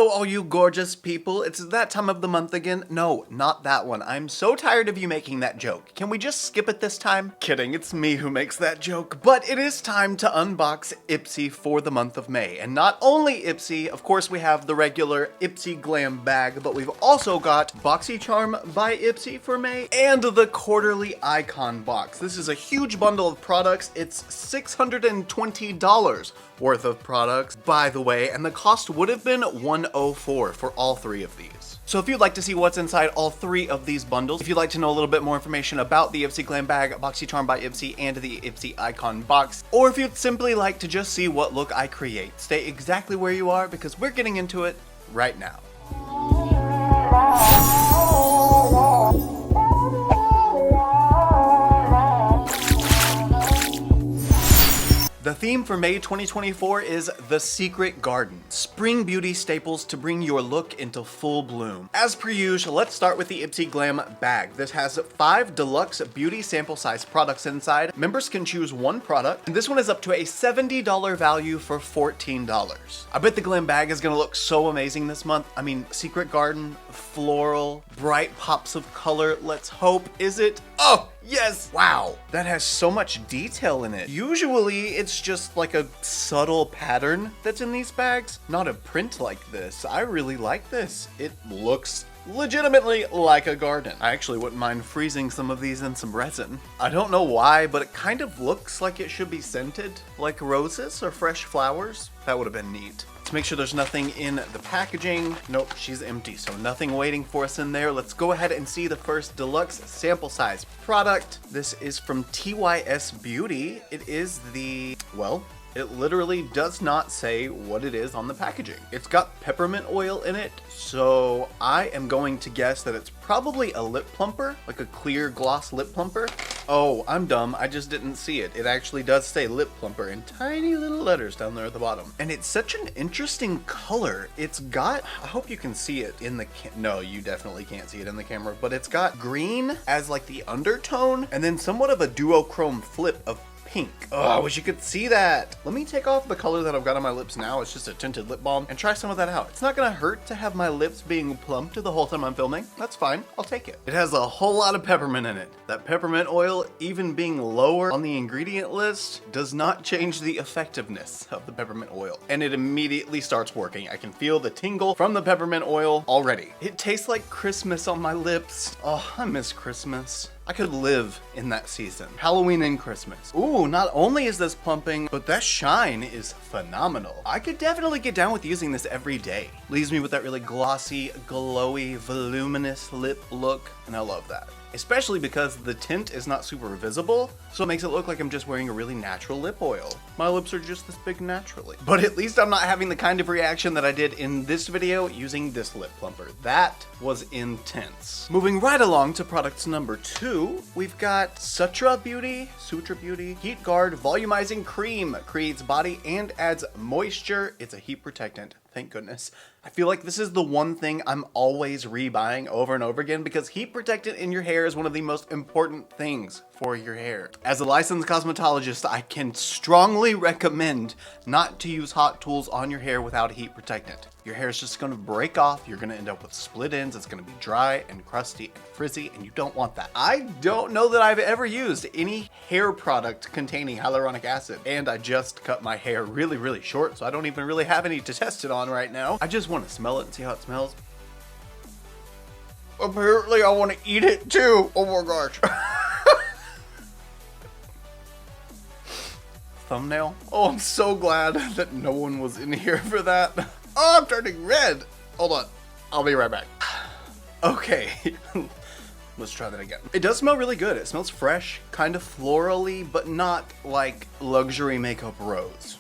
Hello, all you gorgeous people. It's that time of the month again. No, not that one. I'm so tired of you making that joke. Can we just skip it this time? Kidding, it's me who makes that joke. But it is time to unbox IPSY for the month of May. And not only IPSY, of course we have the regular IPSY Glam Bag, but we've also got BoxyCharm by IPSY for May and the quarterly IconBox. This is a huge bundle of products. It's $620 worth of products, by the way, and the cost would have been $104 for all three of these. So if you'd like to see what's inside all three of these bundles, if you'd like to know a little bit more information about the IPSY Glam Bag, BoxyCharm by IPSY, and the IPSY IconBox, or if you'd simply like to just see what look I create, stay exactly where you are because we're getting into it right now. The theme for May 2024 is The Secret Garden. Spring beauty staples to bring your look into full bloom. As per usual, let's start with the IPSY Glam Bag. This has 5 deluxe beauty sample size products inside. Members can choose one product, and this one is up to a $70 value for $14. I bet the Glam Bag is gonna look so amazing this month. I mean, Secret Garden, floral, bright pops of color, let's hope. Is it? Oh! Yes! Wow, that has so much detail in it. Usually it's just like a subtle pattern that's in these bags, not a print like this. I really like this. It looks legitimately like a garden. I actually wouldn't mind freezing some of these in some resin. I don't know why, but it kind of looks like it should be scented, like roses or fresh flowers. That would have been neat. Let's make sure there's nothing in the packaging. Nope, she's empty, so nothing waiting for us in there. Let's go ahead and see the first deluxe sample size product. This is from TYS Beauty. It is the, well, it literally does not say what it is on the packaging. It's got peppermint oil in it, so I am going to guess that it's probably a lip plumper, like a clear gloss lip plumper. Oh, I'm dumb, I just didn't see it. It actually does say lip plumper in tiny little letters down there at the bottom. And it's such an interesting color. It's got, I hope you can see it in the, no, you definitely can't see it in the camera, but it's got green as like the undertone, and then somewhat of a duochrome flip of pink. Oh, I wish you could see that. Let me take off the color that I've got on my lips now. It's just a tinted lip balm and try some of that out. It's not gonna hurt to have my lips being plumped the whole time I'm filming. That's fine, I'll take it. It has a whole lot of peppermint in it. That peppermint oil, even being lower on the ingredient list, does not change the effectiveness of the peppermint oil. And it immediately starts working. I can feel the tingle from the peppermint oil already. It tastes like Christmas on my lips. Oh, I miss Christmas. I could live in that season. Halloween and Christmas. Ooh, not only is this plumping, but that shine is phenomenal. I could definitely get down with using this every day. Leaves me with that really glossy, glowy, voluminous lip look, and I love that. Especially because the tint is not super visible, so it makes it look like I'm just wearing a really natural lip oil. My lips are just this big naturally. But at least I'm not having the kind of reaction that I did in this video using this lip plumper. That was intense. Moving right along to product number 2, we've got Sutra Beauty Heat Guard Volumizing Cream. Creates body and adds moisture. It's a heat protectant. Thank goodness. I feel like this is the one thing I'm always rebuying over and over again because heat protectant in your hair is one of the most important things for your hair. As a licensed cosmetologist, I can strongly recommend not to use hot tools on your hair without a heat protectant. Your hair is just gonna break off, you're gonna end up with split ends, it's gonna be dry and crusty and frizzy, and you don't want that. I don't know that I've ever used any hair product containing hyaluronic acid, and I just cut my hair really, really short, so I don't even really have any to test it on right now. I just wanna smell it and see how it smells. Apparently I wanna eat it too. Oh my gosh. Thumbnail. Oh, I'm so glad that no one was in here for that. Oh, I'm turning red. Hold on. I'll be right back. Okay. Let's try that again. It does smell really good. It smells fresh, kind of florally, but not like luxury makeup rose.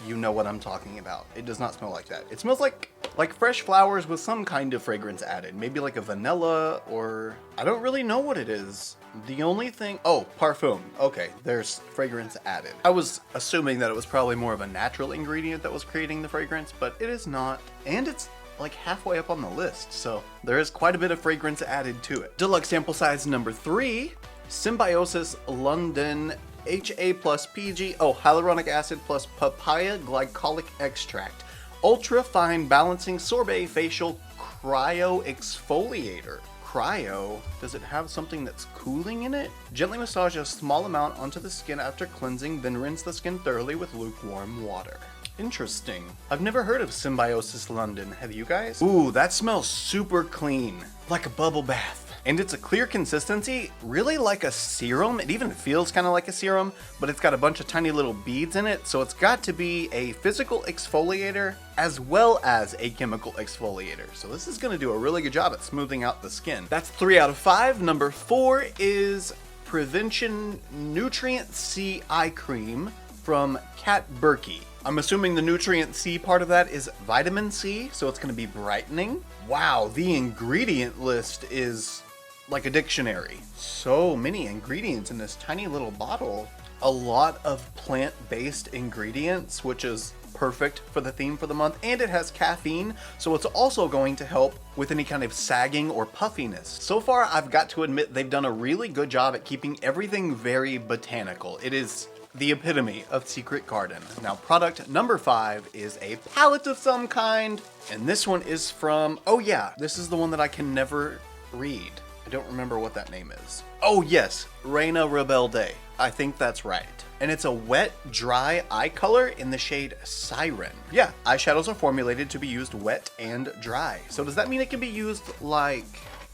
You know what I'm talking about. It does not smell like that. It smells like fresh flowers with some kind of fragrance added. Maybe like a vanilla or I don't really know what it is. The only thing, oh, parfum. Okay, there's fragrance added. I was assuming that it was probably more of a natural ingredient that was creating the fragrance, but it is not. And it's like halfway up on the list, so there is quite a bit of fragrance added to it. Deluxe sample size number 3, Symbiosis London HA plus PG, hyaluronic acid plus papaya glycolic extract. Ultra Fine Balancing Sorbet Facial Cryo Exfoliator. Cryo? Does it have something that's cooling in it? Gently massage a small amount onto the skin after cleansing, then rinse the skin thoroughly with lukewarm water. Interesting. I've never heard of Symbiosis London. Have you guys? Ooh, that smells super clean. Like a bubble bath. And it's a clear consistency, really like a serum. It even feels kind of like a serum, but it's got a bunch of tiny little beads in it. So it's got to be a physical exfoliator as well as a chemical exfoliator. So this is gonna do a really good job at smoothing out the skin. That's 3 out of 5. Number 4 is Prevention Nutrient C Eye Cream from Kat Berkey. I'm assuming the nutrient C part of that is vitamin C, so it's gonna be brightening. Wow, the ingredient list is like a dictionary. So many ingredients in this tiny little bottle. A lot of plant-based ingredients, which is perfect for the theme for the month, and it has caffeine, so it's also going to help with any kind of sagging or puffiness. So far, I've got to admit they've done a really good job at keeping everything very botanical. It is the epitome of Secret Garden. Now, product number 5 is a palette of some kind, and this one is from, oh yeah, this is the one that I can never read. I don't remember what that name is. Oh yes, Reina Rebelde. I think that's right. And it's a wet, dry eye color in the shade Siren. Yeah, eyeshadows are formulated to be used wet and dry. So does that mean it can be used like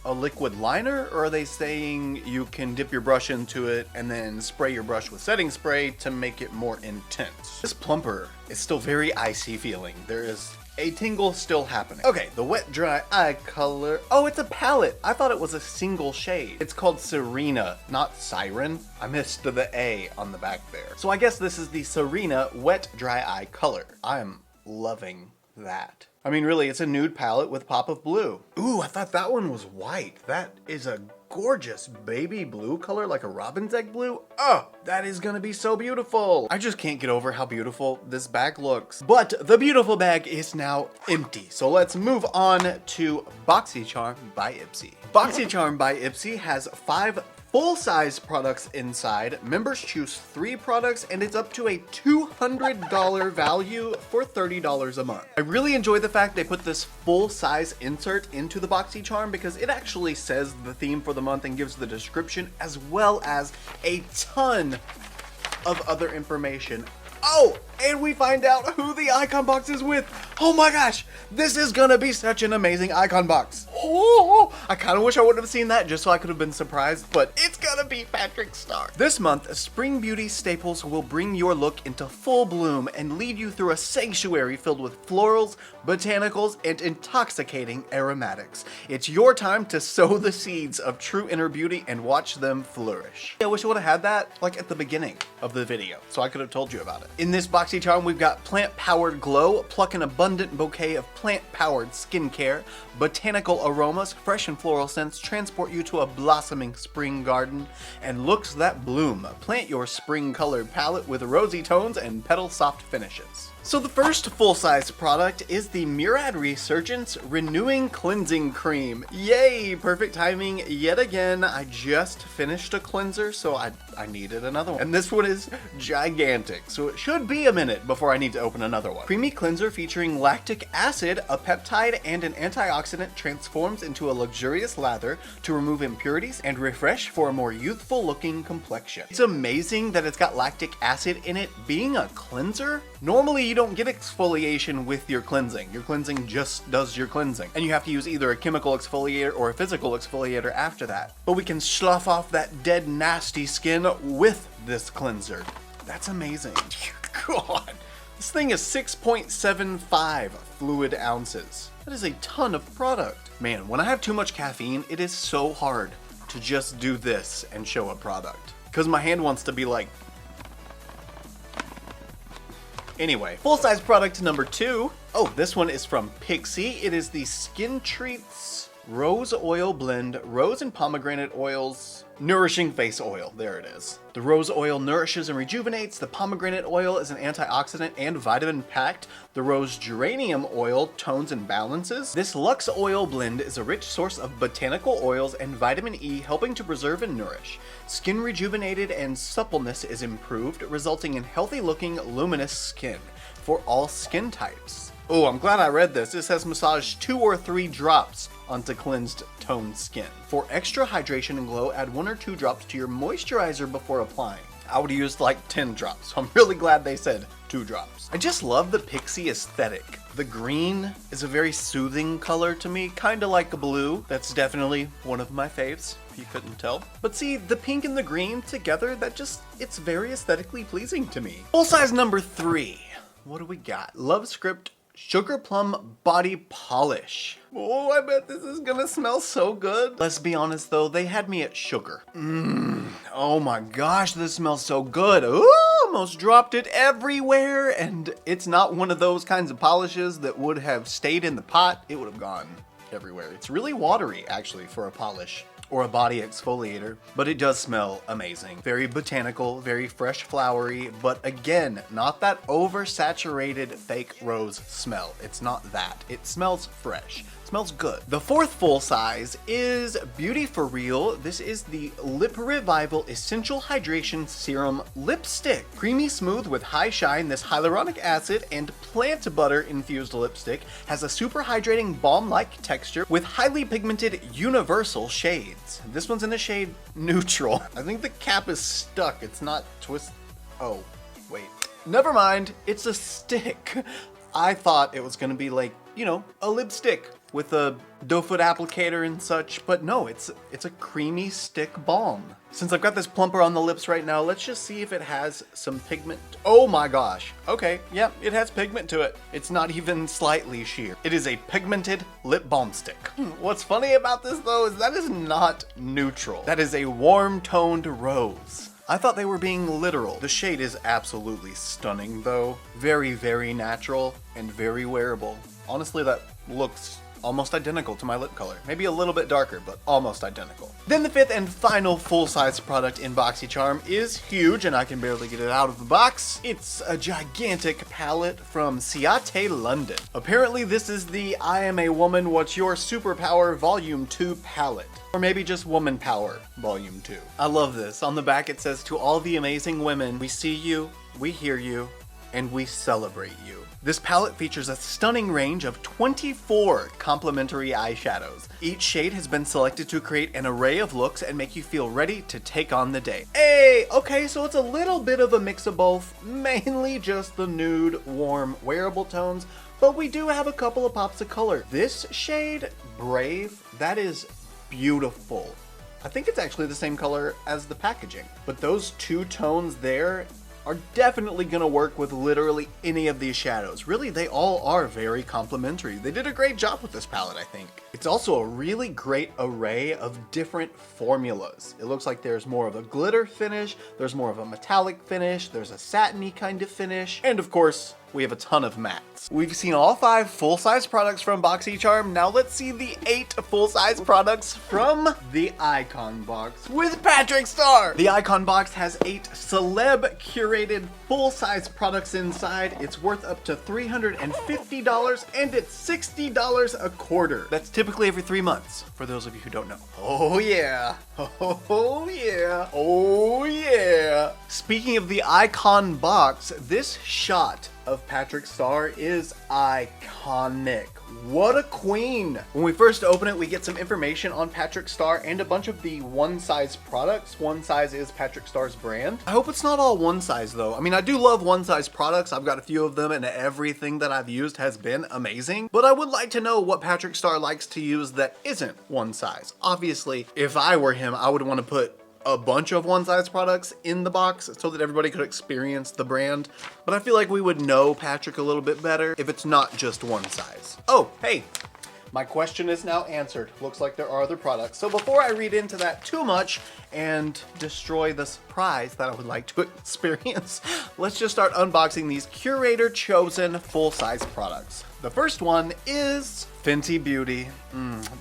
a liquid liner, or are they saying you can dip your brush into it and then spray your brush with setting spray to make it more intense? This plumper is still very icy feeling. There is a tingle still happening. Okay, the wet dry eye color. Oh, it's a palette. I thought it was a single shade. It's called Serena, not Siren. I missed the A on the back there. So I guess this is the Serena wet dry eye color. I am loving that. I mean, really, it's a nude palette with pop of blue. Ooh, I thought that one was white. That is a gorgeous baby blue color, like a robin's egg blue. Oh, that is gonna be so beautiful. I just can't get over how beautiful this bag looks. But the beautiful bag is now empty. So let's move on to BoxyCharm by IPSY. BoxyCharm by IPSY has 5 full-size products inside. Members choose 3 products, and it's up to a $200 value for $30 a month. I really enjoy the fact they put this full-size insert into the BoxyCharm because it actually says the theme for the month and gives the description as well as a ton of other information. Oh, and we find out who the IconBox is with. Oh my gosh, this is gonna be such an amazing IconBox. Oh, I kind of wish I would have seen that just so I could have been surprised, but it's gonna be Patrick Star. This month, Spring Beauty staples will bring your look into full bloom and lead you through a sanctuary filled with florals, botanicals, and intoxicating aromatics. It's your time to sow the seeds of true inner beauty and watch them flourish. I wish I would have had that like at the beginning of the video, so I could have told you about it. In this BoxyCharm, we've got plant-powered glow. Pluck an abundant bouquet of plant-powered skincare. Botanical aromas, fresh and floral scents transport you to a blossoming spring garden. And looks that bloom. Plant your spring-colored palette with rosy tones and petal-soft finishes. So the first full-size product is the Murad Resurgence Renewing Cleansing Cream. Yay! Perfect timing yet again. I just finished a cleanser, so I needed another one. And this one is gigantic, so it should be a minute before I need to open another one. Creamy cleanser featuring lactic acid, a peptide, and an antioxidant transforms into a luxurious lather to remove impurities and refresh for a more youthful-looking complexion. It's amazing that it's got lactic acid in it. Being a cleanser, normally you don't get exfoliation with your cleansing. Your cleansing just does your cleansing. And you have to use either a chemical exfoliator or a physical exfoliator after that. But we can slough off that dead, nasty skin with this cleanser. That's amazing. God. This thing is 6.75 fluid ounces. That is a ton of product. Man, when I have too much caffeine, it is so hard to just do this and show a product. Because my hand wants to be like, anyway, full-size product number 2. Oh, this one is from Pixi. It is the Skin Treats Rose Oil Blend, Rose and Pomegranate Oils, Nourishing Face Oil. There it is. The rose oil nourishes and rejuvenates. The pomegranate oil is an antioxidant and vitamin-packed. The rose geranium oil tones and balances. This Luxe Oil Blend is a rich source of botanical oils and vitamin E, helping to preserve and nourish. Skin rejuvenated and suppleness is improved, resulting in healthy-looking, luminous skin for all skin types. Oh, I'm glad I read this. It says massage 2 or 3 drops onto cleansed toned skin. For extra hydration and glow, add 1 or 2 drops to your moisturizer before applying. I would use like 10 drops. So I'm really glad they said 2 drops. I just love the pixie aesthetic. The green is a very soothing color to me, kind of like a blue. That's definitely one of my faves, if you couldn't tell. But see, the pink and the green together, it's very aesthetically pleasing to me. Full size number 3. What do we got? Love Script Sugar Plum Body Polish. Oh, I bet this is gonna smell so good. Let's be honest though, they had me at sugar. Oh my gosh, this smells so good. Ooh, almost dropped it everywhere. And it's not one of those kinds of polishes that would have stayed in the pot. It would have gone everywhere. It's really watery actually for a polish or a body exfoliator, but it does smell amazing. Very botanical, very fresh flowery, but again, not that oversaturated fake rose smell. It's not that. It smells fresh. It smells good. The 4th full size is Beauty For Real. This is the Lip Revival Essential Hydration Serum Lipstick. Creamy smooth with high shine, this hyaluronic acid and plant butter infused lipstick has a super hydrating balm-like texture with highly pigmented universal shades. This one's in the shade Neutral. I think the cap is stuck. It's not twist. Oh, wait. Never mind. It's a stick. I thought it was gonna be like, you know, a lipstick with a doe foot applicator and such, but no, it's a creamy stick balm. Since I've got this plumper on the lips right now, let's just see if it has some pigment. Oh my gosh. Okay, yep, it has pigment to it. It's not even slightly sheer. It is a pigmented lip balm stick. What's funny about this though is that is not neutral. That is a warm toned rose. I thought they were being literal. The shade is absolutely stunning though. Very, very natural and very wearable. Honestly, that looks almost identical to my lip color. Maybe a little bit darker, but almost identical. Then the 5th and final full-size product in BoxyCharm is huge, and I can barely get it out of the box. It's a gigantic palette from Ciate London. Apparently this is the I Am a Woman, What's Your Superpower Volume 2 palette. Or maybe just Woman Power Volume 2. I love this. On the back it says, to all the amazing women, we see you, we hear you, and we celebrate you. This palette features a stunning range of 24 complementary eyeshadows. Each shade has been selected to create an array of looks and make you feel ready to take on the day. Hey, okay, so it's a little bit of a mix of both, mainly just the nude, warm, wearable tones, but we do have a couple of pops of color. This shade, Brave, that is beautiful. I think it's actually the same color as the packaging, but those 2 tones there are definitely gonna work with literally any of these shadows. Really, they all are very complementary. They did a great job with this palette, I think. It's also a really great array of different formulas. It looks like there's more of a glitter finish, there's more of a metallic finish, there's a satiny kind of finish, and of course, we have a ton of mattes. We've seen all 5 full-size products from BoxyCharm. Now let's see the 8 full-size products from the IconBox with Patrick Star. The IconBox has 8 celeb curated full-size products inside. It's worth up to $350 and it's $60 a quarter. That's typically every 3 months, for those of you who don't know. Oh yeah, oh yeah, oh yeah. Speaking of the IconBox, this shot of Patrick Star is iconic. What a queen. When we first open it, we get some information on Patrick Star and a bunch of the One Size products. One Size is Patrick Star's brand. I hope it's not all One Size though. I mean, I do love One Size products. I've got a few of them and everything that I've used has been amazing, but I would like to know what Patrick Star likes to use that isn't One Size. Obviously, if I were him, I would want to put a bunch of One Size products in the box so that everybody could experience the brand. But I feel like we would know Patrick a little bit better if it's not just One Size. Oh, hey, my question is now answered. Looks like there are other products. So before I read into that too much and destroy the surprise that I would like to experience, let's just start unboxing these curator chosen full-size products. The first one is Fenty Beauty.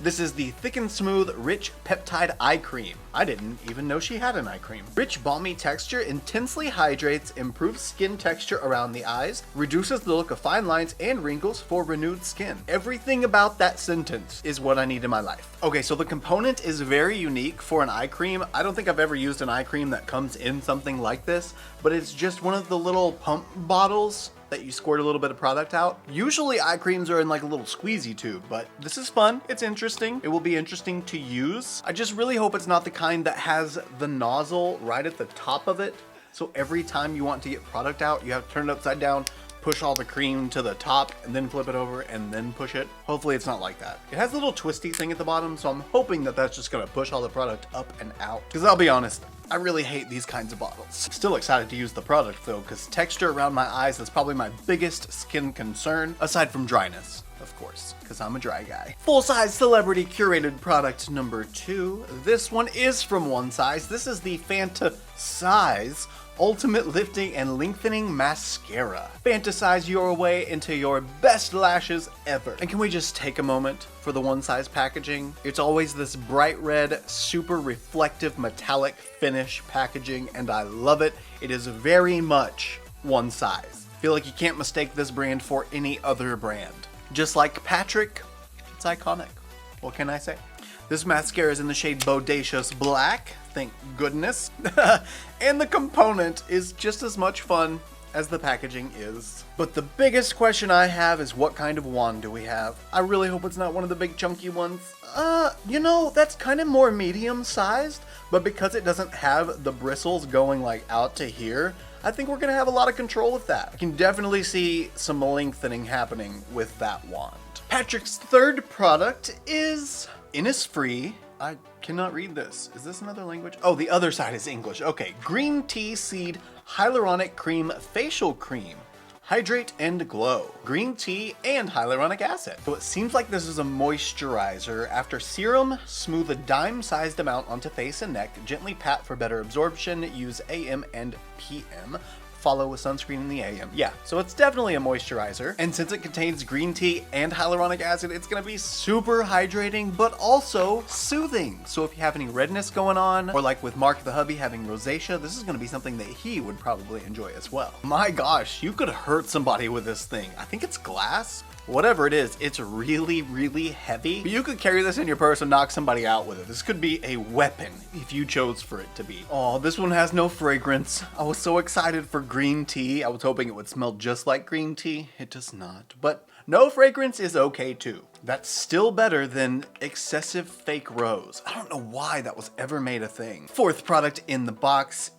This is the Thick and Smooth Rich Peptide Eye Cream. I didn't even know she had an eye cream. Rich balmy texture intensely hydrates, improves skin texture around the eyes, reduces the look of fine lines and wrinkles for renewed skin. Everything about that sentence is what I need in my life. Okay, so the component is very unique for an eye cream. I don't think I've ever used an eye cream that comes in something like this, but it's just one of the little pump bottles that you squirt a little bit of product out. Usually eye creams are in like a little squeezy tube, but this is fun. It's interesting. It will be interesting to use. I just really hope it's not the kind that has the nozzle right at the top of it. So every time you want to get product out, you have to turn it upside down, push all the cream to the top, and then flip it over and then push it. Hopefully it's not like that. It has a little twisty thing at the bottom, so I'm hoping that that's just gonna push all the product up and out. Because I'll be honest, I really hate these kinds of bottles. Still excited to use the product though, because texture around my eyes is probably my biggest skin concern, aside from dryness, of course, because I'm a dry guy. Full-size celebrity curated product number 2. This one is from One Size. This is the Fantasize Ultimate Lifting and Lengthening Mascara. Fantasize your way into your best lashes ever. And can we just take a moment for the One Size packaging? It's always this bright red, super reflective metallic finish packaging, and I love it. It is very much One Size. I feel like you can't mistake this brand for any other brand. Just like Patrick, it's iconic. What can I say? This mascara is in the shade Bodacious Black, thank goodness. And the component is just as much fun as the packaging is. But the biggest question I have is, what kind of wand do we have? I really hope it's not one of the big chunky ones. You know, that's kind of more medium sized, but because it doesn't have the bristles going like out to here, I think we're gonna have a lot of control with that. I can definitely see some lengthening happening with that wand. Patrick's third product is Inisfree. I cannot read this. Is this another language? Oh, the other side is English. Okay, Green Tea Seed Hyaluronic Cream Facial Cream. Hydrate and glow. Green tea and hyaluronic acid. So it seems like this is a moisturizer. After serum, smooth a dime-sized amount onto face and neck. Gently pat for better absorption. Use AM and PM. Follow with sunscreen in the AM. Yeah, so it's definitely a moisturizer. And since it contains green tea and hyaluronic acid, it's gonna be super hydrating, but also soothing. So if you have any redness going on, or like with Mark the hubby having rosacea, this is gonna be something that he would probably enjoy as well. My gosh, you could hurt somebody with this thing. I think it's glass. Whatever it is, it's really, really heavy. But you could carry this in your purse and knock somebody out with it. This could be a weapon if you chose for it to be. Oh, this one has no fragrance. I was so excited for green tea. I was hoping it would smell just like green tea. It does not. But no fragrance is okay too. That's still better than excessive fake rose. I don't know why that was ever made a thing. Fourth product in the box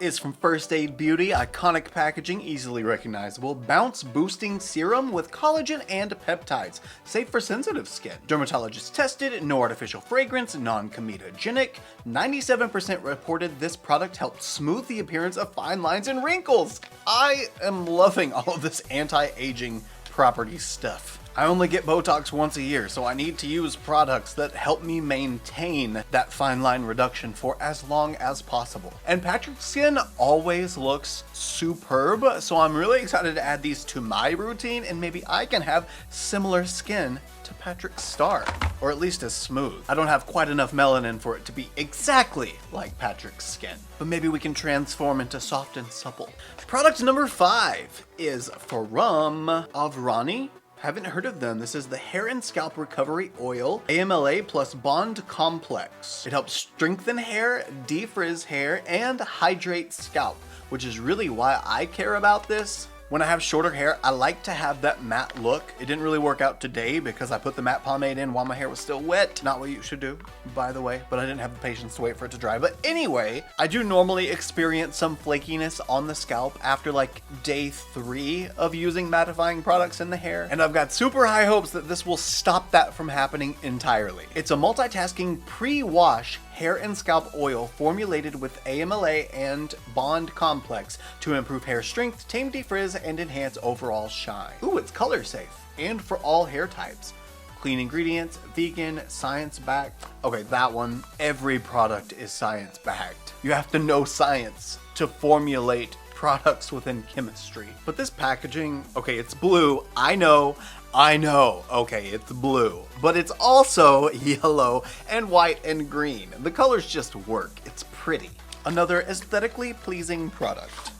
is from First Aid Beauty. Iconic packaging, easily recognizable. Bounce boosting serum with collagen and peptides. Safe for sensitive skin. Dermatologist tested, no artificial fragrance, non-comedogenic. 97% reported this product helped smooth the appearance of fine lines and wrinkles. I am loving all of this anti-aging property stuff. I only get Botox once a year, so I need to use products that help me maintain that fine line reduction for as long as possible. And Patrick's skin always looks superb, so I'm really excited to add these to my routine, and maybe I can have similar skin to Patrick's star, or at least as smooth. I don't have quite enough melanin for it to be exactly like Patrick's skin, but maybe we can transform into soft and supple. Product number 5 is from Aani. Haven't heard of them. This is the Hair and Scalp Recovery Oil, AMLA plus Bond Complex. It helps strengthen hair, defrizz hair, and hydrate scalp, which is really why I care about this. When I have shorter hair, I like to have that matte look. It didn't really work out today because I put the matte pomade in while my hair was still wet. Not what you should do, by the way, but I didn't have the patience to wait for it to dry. But anyway, I do normally experience some flakiness on the scalp after like day 3 of using mattifying products in the hair. And I've got super high hopes that this will stop that from happening entirely. It's a multitasking pre-wash hair and scalp oil formulated with AMLA and Bond Complex to improve hair strength, tame defrizz, and enhance overall shine. Ooh, it's color safe and for all hair types. Clean ingredients, vegan, science-backed. Okay, that one, every product is science-backed. You have to know science to formulate products within chemistry. But this packaging, okay, it's blue, I know, okay, it's blue, but it's also yellow and white and green. The colors just work, it's pretty. Another aesthetically pleasing product.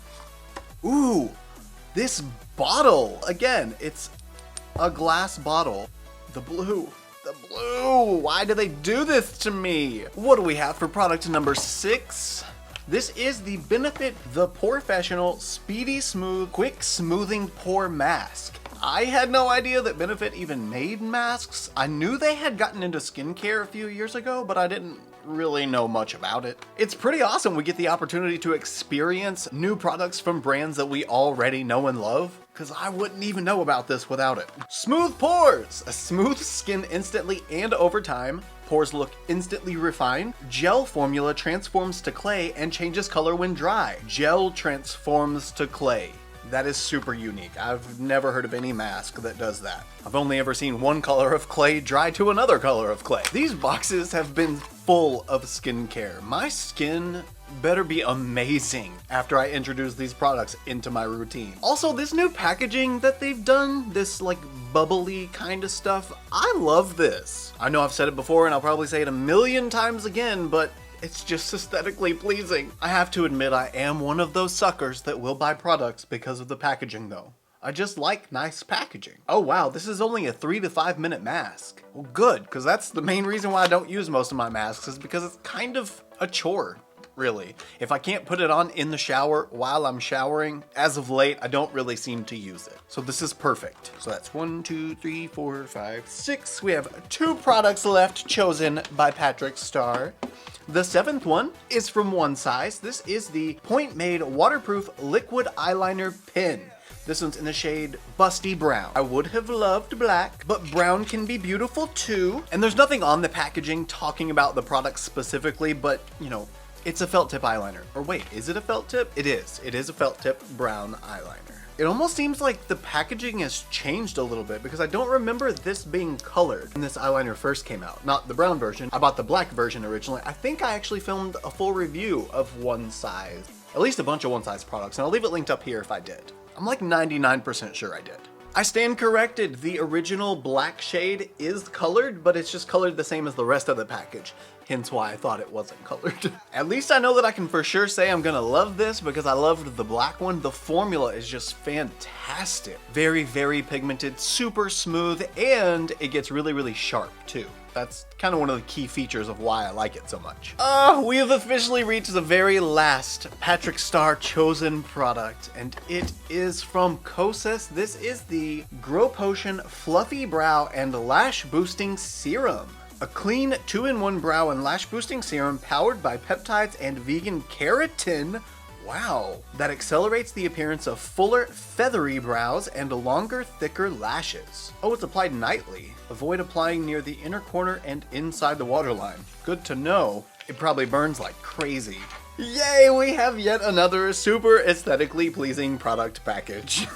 Ooh, this bottle, again, it's a glass bottle. The blue, why do they do this to me? What do we have for product number 6? This is the Benefit The Porefessional Speedy Smooth Quick Smoothing Pore Mask. I had no idea that Benefit even made masks. I knew they had gotten into skincare a few years ago, but I didn't really know much about it. It's pretty awesome we get the opportunity to experience new products from brands that we already know and love, because I wouldn't even know about this without it. Smooth pores! A smooth skin instantly and over time. Pores look instantly refined. Gel formula transforms to clay and changes color when dry. Gel transforms to clay. That is super unique. I've never heard of any mask that does that. I've only ever seen one color of clay dry to another color of clay. These boxes have been full of skincare. My skin better be amazing after I introduce these products into my routine. Also, this new packaging that they've done, this like bubbly kind of stuff, I love this. I know I've said it before and I'll probably say it a million times again, but it's just aesthetically pleasing. I have to admit I am one of those suckers that will buy products because of the packaging though. I just like nice packaging. Oh wow, this is only a 3 to 5 minute mask. Well good, because that's the main reason why I don't use most of my masks, is because it's kind of a chore, really. If I can't put it on in the shower while I'm showering, as of late, I don't really seem to use it. So this is perfect. So that's 1, 2, 3, 4, 5, 6. We have 2 products left chosen by Patrick Starr. The 7th one is from One Size. This is the Point Made Waterproof Liquid Eyeliner Pen. This one's in the shade Busty Brown. I would have loved black, but brown can be beautiful too. And there's nothing on the packaging talking about the product specifically, but you know, it's a felt tip eyeliner. Or wait, is it a felt tip? It is. It is a felt tip brown eyeliner. It almost seems like the packaging has changed a little bit, because I don't remember this being colored when this eyeliner first came out. Not the brown version. I bought the black version originally. I think I actually filmed a full review of One Size. At least a bunch of One Size products, and I'll leave it linked up here if I did. I'm like 99% sure I did. I stand corrected. The original black shade is colored, but it's just colored the same as the rest of the package. Hence why I thought it wasn't colored. At least I know that I can for sure say I'm gonna love this, because I loved the black one. The formula is just fantastic. Very, very pigmented, super smooth, and it gets really, really sharp too. That's kind of one of the key features of why I like it so much. We have officially reached the very last Patrick Starr chosen product, and it is from Koss. This is the Grow Potion Fluffy Brow and Lash Boosting Serum. A clean 2-in-1 brow and lash boosting serum powered by peptides and vegan keratin. Wow. That accelerates the appearance of fuller, feathery brows and longer, thicker lashes. Oh, it's applied nightly. Avoid applying near the inner corner and inside the waterline. Good to know. It probably burns like crazy. Yay, we have yet another super aesthetically pleasing product package.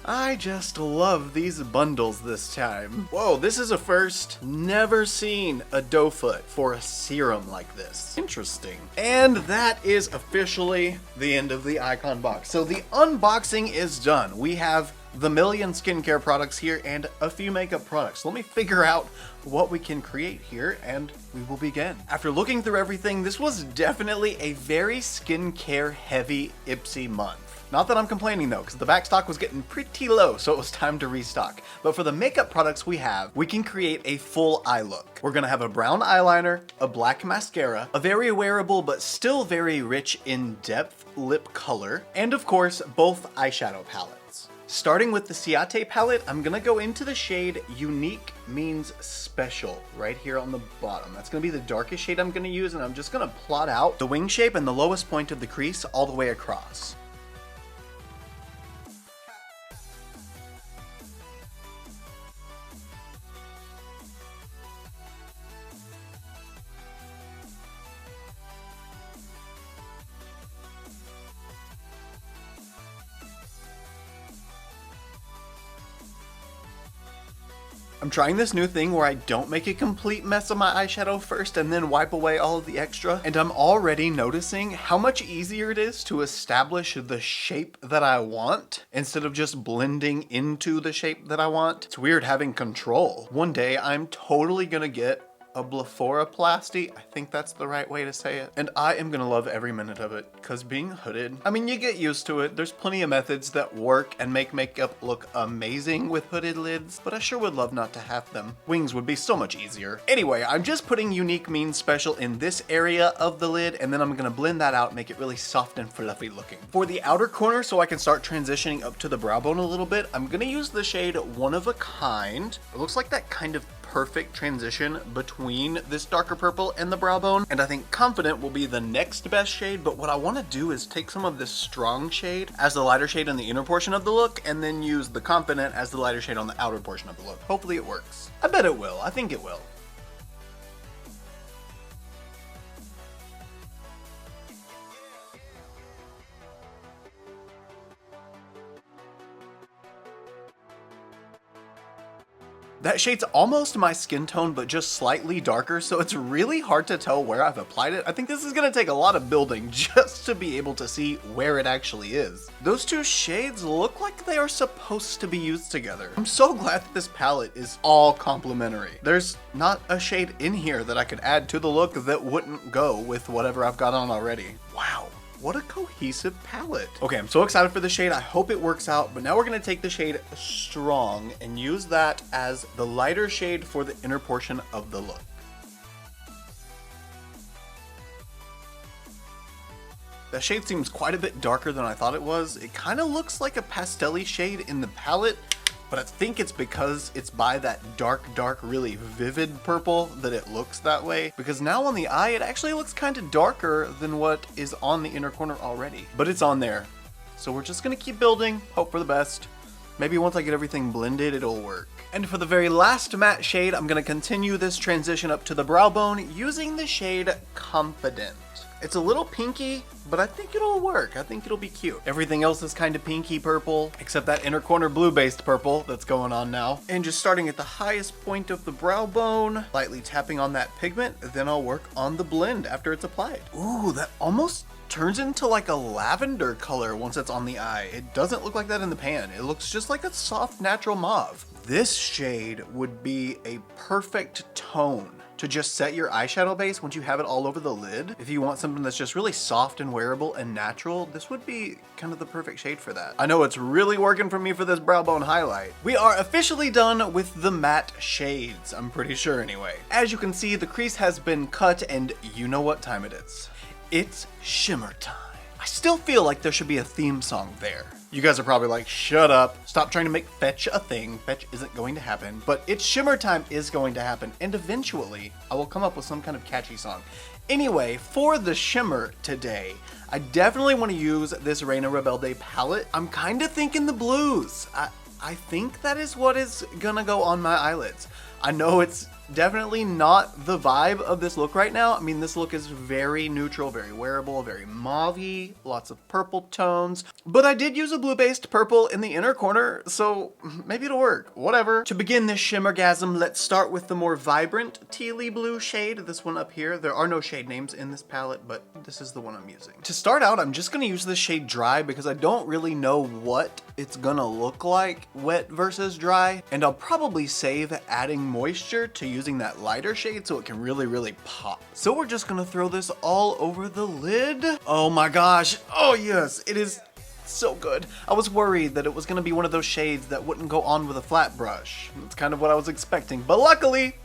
I just love these bundles this time. Whoa, this is a first. Never seen a doe foot for a serum like this. Interesting. And that is officially the end of the IconBox. So the unboxing is done. We have the million skincare products here and a few makeup products. Let me figure out what we can create here and we will begin. After looking through everything, this was definitely a very skincare heavy IPSY month. Not that I'm complaining though, because the back stock was getting pretty low, so it was time to restock. But for the makeup products we have, we can create a full eye look. We're gonna have a brown eyeliner, a black mascara, a very wearable but still very rich in depth lip color, and of course, both eyeshadow palettes. Starting with the Ciate palette, I'm gonna go into the shade Unique Means Special right here on the bottom. That's gonna be the darkest shade I'm gonna use, and I'm just gonna plot out the wing shape and the lowest point of the crease all the way across. I'm trying this new thing where I don't make a complete mess of my eyeshadow first and then wipe away all of the extra, and I'm already noticing how much easier it is to establish the shape that I want instead of just blending into the shape that I want. It's weird having control. One day I'm totally gonna get a blepharoplasty. I think that's the right way to say it. And I am gonna love every minute of it, because being hooded, I mean, you get used to it. There's plenty of methods that work and make makeup look amazing with hooded lids, but I sure would love not to have them. Wings would be so much easier. Anyway, I'm just putting Unique Means Special in this area of the lid, and then I'm gonna blend that out, make it really soft and fluffy looking. For the outer corner, so I can start transitioning up to the brow bone a little bit, I'm gonna use the shade One of a Kind. It looks like that kind of perfect transition between this darker purple and the brow bone, and I think Confident will be the next best shade. But what I want to do is take some of this strong shade as the lighter shade on the inner portion of the look, and then use the Confident as the lighter shade on the outer portion of the look. Hopefully it works. I bet it will. I think it will. That shade's almost my skin tone, but just slightly darker, so it's really hard to tell where I've applied it. I think this is gonna take a lot of building just to be able to see where it actually is. Those two shades look like they are supposed to be used together. I'm so glad that this palette is all complementary. There's not a shade in here that I could add to the look that wouldn't go with whatever I've got on already. Wow. What a cohesive palette. Okay, I'm so excited for the shade. I hope it works out, but now we're gonna take the shade Strong and use that as the lighter shade for the inner portion of the look. That shade seems quite a bit darker than I thought it was. It kind of looks like a pastel-y shade in the palette, but I think it's because it's by that dark, really vivid purple that it looks that way. Because now on the eye, it actually looks kind of darker than what is on the inner corner already. But it's on there. So we're just gonna keep building, hope for the best. Maybe once I get everything blended, it'll work. And for the very last matte shade, I'm gonna continue this transition up to the brow bone using the shade Confident. It's a little pinky, but I think it'll work. I think it'll be cute. Everything else is kind of pinky purple, except that inner corner blue-based purple that's going on now. And just starting at the highest point of the brow bone, lightly tapping on that pigment, then I'll work on the blend after it's applied. Ooh, that almost turns into like a lavender color once it's on the eye. It doesn't look like that in the pan. It looks just like a soft, natural mauve. This shade would be a perfect tone to just set your eyeshadow base once you have it all over the lid. If you want something that's just really soft and wearable and natural, this would be kind of the perfect shade for that. I know it's really working for me for this brow bone highlight. We are officially done with the matte shades, I'm pretty sure anyway. As you can see, the crease has been cut and you know what time it is. It's shimmer time. I still feel like there should be a theme song there. You guys are probably like, shut up, stop trying to make fetch a thing. Fetch isn't going to happen, but it's shimmer time is going to happen, and eventually I will come up with some kind of catchy song. Anyway, for the shimmer today, I definitely want to use this Reina Rebelde palette. I'm kind of thinking the blues. I think that is what is gonna go on my eyelids. I know it's definitely not the vibe of this look right now. I mean, this look is very neutral, very wearable, very mauve-y, lots of purple tones. But I did use a blue-based purple in the inner corner, so maybe it'll work. Whatever. To begin this shimmergasm, let's start with the more vibrant tealy blue shade, this one up here. There are no shade names in this palette, but this is the one I'm using. To start out, I'm just gonna use this shade Dry because I don't really know what it's gonna look like wet versus dry, and I'll probably save adding moisture to using that lighter shade so it can really pop. So we're just gonna throw this all over the lid. Oh my gosh, oh yes, it is so good. I was worried that it was gonna be one of those shades that wouldn't go on with a flat brush. That's kind of what I was expecting, but luckily,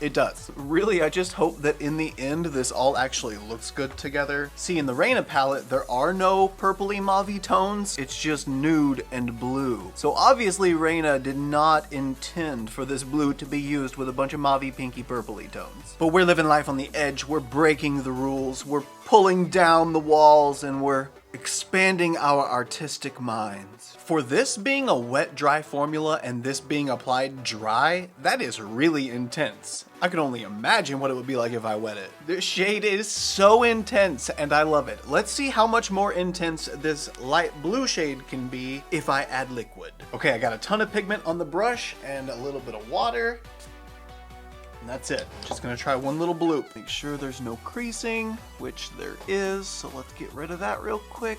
it does. Really, I just hope that in the end, this all actually looks good together. See, in the Reina palette, there are no purpley mauve tones. It's just nude and blue. So obviously, Reina did not intend for this blue to be used with a bunch of mauve, pinky, purpley tones. But we're living life on the edge. We're breaking the rules. We're pulling down the walls, and we're expanding our artistic minds. For this being a wet-dry formula and this being applied dry, that is really intense. I can only imagine what it would be like if I wet it. This shade is so intense and I love it. Let's see how much more intense this light blue shade can be if I add liquid. Okay, I got a ton of pigment on the brush and a little bit of water. And that's it. Just gonna try one little bloop. Make sure there's no creasing, which there is, so let's get rid of that real quick.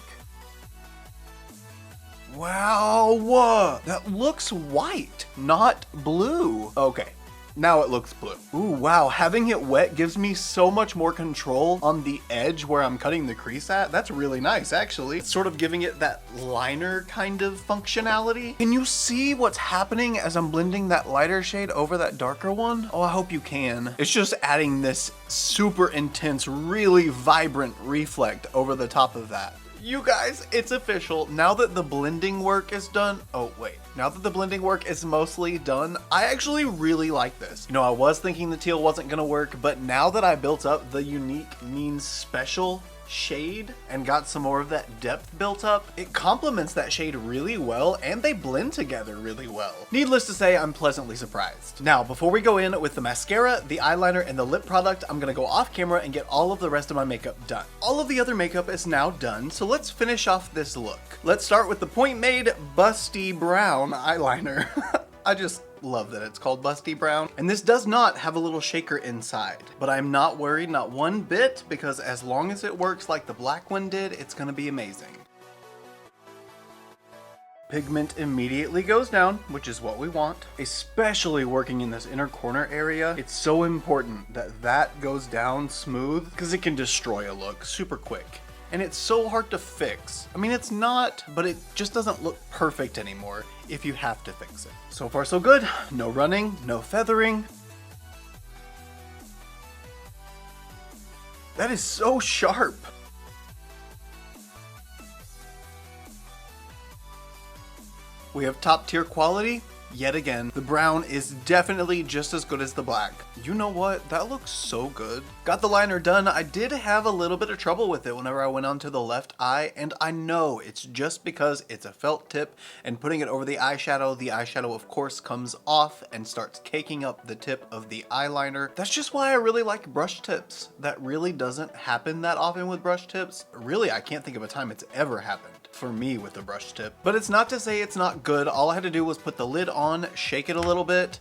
Wow, that looks white, not blue. Okay, Now it looks blue. Ooh, wow, having it wet gives me so much more control on the edge where I'm cutting the crease at. That's really nice, actually. It's sort of giving it that liner kind of functionality. Can you see what's happening as I'm blending that lighter shade over that darker one? Oh, I hope you can. It's just adding this super intense, really vibrant reflect over the top of that. You guys, it's official. Now that the blending work is done, now that the blending work is mostly done, I actually really like this. You know, I was thinking the teal wasn't gonna work, but now that I built up the unique means special shade and got some more of that depth built up, it complements that shade really well and they blend together really well. Needless to say, I'm pleasantly surprised. Now, before we go in with the mascara, the eyeliner, and the lip product, I'm gonna go off camera and get all of the rest of my makeup done. All of the other makeup is now done, so let's finish off this look. Let's start with the Point Made Busty Brown eyeliner. I just love that it's called Busty Brown. And this does not have a little shaker inside, but I'm not worried, not one bit, because as long as it works like the black one did, it's gonna be amazing. Pigment immediately goes down, which is what we want, especially working in this inner corner area. It's so important that that goes down smooth because it can destroy a look super quick. And it's so hard to fix. I mean, it's not, but it just doesn't look perfect anymore if you have to fix it. So far so good. No running, no feathering. That is so sharp. We have top tier quality. Yet again, the brown is definitely just as good as the black. You know what? That looks so good. Got the liner done. I did have a little bit of trouble with it whenever I went onto the left eye, and I know it's just because it's a felt tip, and putting it over the eyeshadow of course comes off and starts caking up the tip of the eyeliner. That's just why I really like brush tips. That really doesn't happen that often with brush tips. Really, I can't think of a time it's ever happened for me with a brush tip. But it's not to say it's not good. All I had to do was put the lid on, shake it a little bit.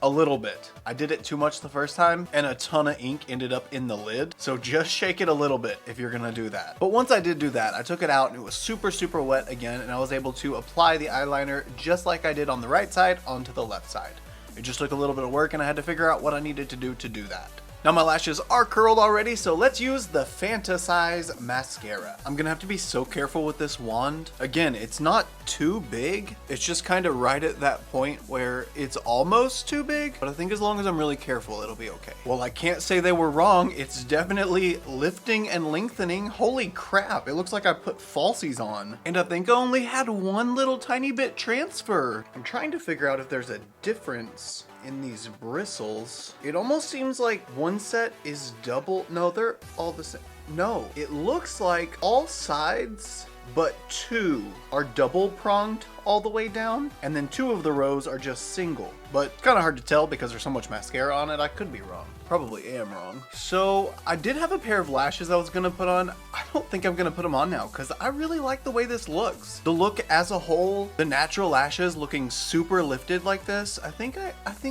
I did it too much the first time and a ton of ink ended up in the lid. So just shake it a little bit if you're gonna do that. But once I did do that, I took it out and it was super, super wet again, and I was able to apply the eyeliner just like I did on the right side onto the left side. It just took a little bit of work and I had to figure out what I needed to do that. Now my lashes are curled already, so let's use the Fantasize mascara. I'm gonna have to be so careful with this wand. Again, it's not too big. It's just kind of right at that point where it's almost too big, but I think as long as I'm really careful, it'll be okay. Well, I can't say they were wrong. It's definitely lifting and lengthening. Holy crap, it looks like I put falsies on. And I think I only had one little tiny bit transfer. I'm trying to figure out if there's a difference in these bristles. It almost seems like one set is double. No, they're all the same. No, it looks like all sides but two are double pronged all the way down, and then two of the rows are just single. But it's kind of hard to tell because there's so much mascara on it. I could be wrong. Probably am wrong. So I did have a pair of lashes I was gonna put on. I don't think I'm gonna put them on now because I really like the way this looks. The look as a whole, the natural lashes looking super lifted like this, I think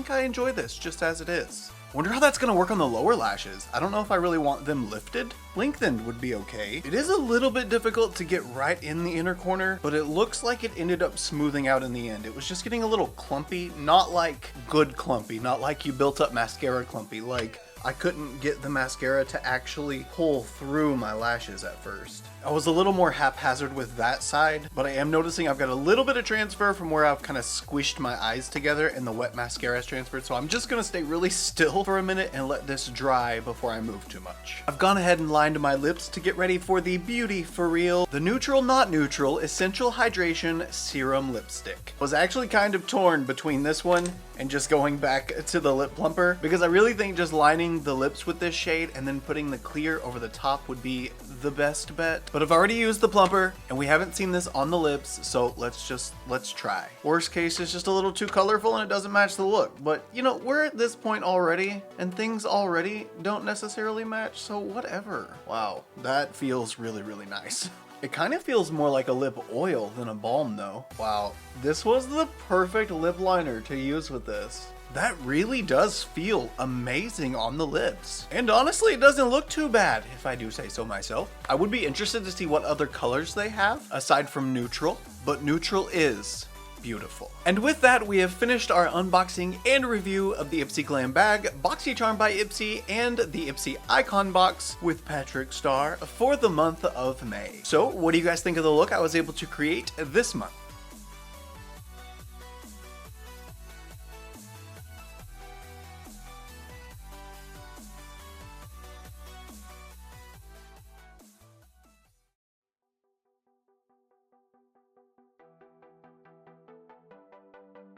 I enjoy this just as it is. Wonder how that's gonna work on the lower lashes. I don't know if I really want them lifted. Lengthened would be okay. It is a little bit difficult to get right in the inner corner, but it looks like it ended up smoothing out in the end. It was just getting a little clumpy, not like good clumpy, not like you built up mascara clumpy, like I couldn't get the mascara to actually pull through my lashes at first. I was a little more haphazard with that side, but I am noticing I've got a little bit of transfer from where I've kind of squished my eyes together and the wet mascara has transferred, so I'm just gonna stay really still for a minute and let this dry before I move too much. I've gone ahead and lined my lips to get ready for the Beauty For Real, the Neutral Not Neutral Essential Hydration Serum Lipstick. I was actually kind of torn between this one and just going back to the lip plumper because I really think just lining the lips with this shade and then putting the clear over the top would be the best bet. But I've already used the plumper and we haven't seen this on the lips, so let's try. Worst case is just a little too colorful and it doesn't match the look, but you know, we're at this point already and things already don't necessarily match, so whatever. Wow, that feels really, really nice. It kind of feels more like a lip oil than a balm though. Wow, this was the perfect lip liner to use with this. That really does feel amazing on the lips. And honestly, it doesn't look too bad, if I do say so myself. I would be interested to see what other colors they have, aside from neutral. But neutral is beautiful. And with that, we have finished our unboxing and review of the IPSY Glam Bag, BoxyCharm by IPSY, and the IPSY IconBox with Patrick Star for the month of May. So what do you guys think of the look I was able to create this month?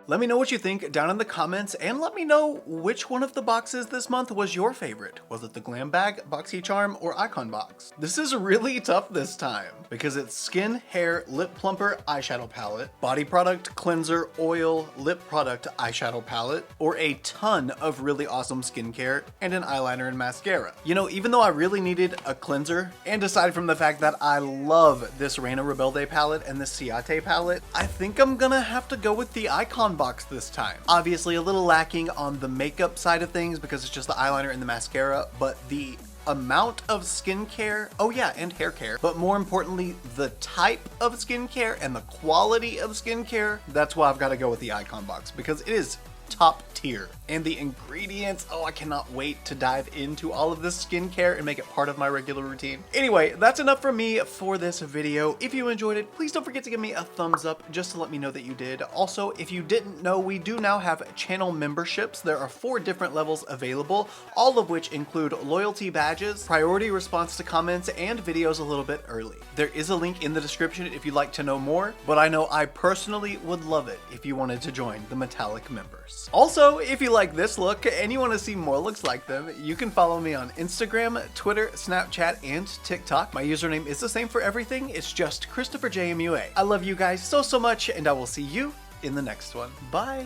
Let me know what you think down in the comments, and let me know which one of the boxes this month was your favorite. Was it the Glam Bag, BoxyCharm, or IconBox? This is really tough this time because it's skin, hair, lip plumper, eyeshadow palette, body product, cleanser, oil, lip product, eyeshadow palette, or a ton of really awesome skincare and an eyeliner and mascara. You know, even though I really needed a cleanser, and aside from the fact that I love this Reina Rebelde palette and this Ciate palette, I think I'm gonna have to go with the IconBox this time. Obviously a little lacking on the makeup side of things because it's just the eyeliner and the mascara, but the amount of skincare, oh yeah, and hair care, but more importantly, the type of skincare and the quality of skincare, that's why I've got to go with the IconBox because it is top tier. And the ingredients, oh, I cannot wait to dive into all of this skincare and make it part of my regular routine. Anyway, that's enough for me for this video. If you enjoyed it, please don't forget to give me a thumbs up just to let me know that you did. Also, if you didn't know, we do now have channel memberships. There are 4 different levels available, all of which include loyalty badges, priority response to comments, and videos a little bit early. There is a link in the description if you'd like to know more, but I know I personally would love it if you wanted to join the metallic members. Also, if you like this look and you want to see more looks like them, you can follow me on Instagram, Twitter, Snapchat, and TikTok. My username is the same for everything. It's just ChristopherJMUA. I love you guys so much, and I will see you in the next one. Bye!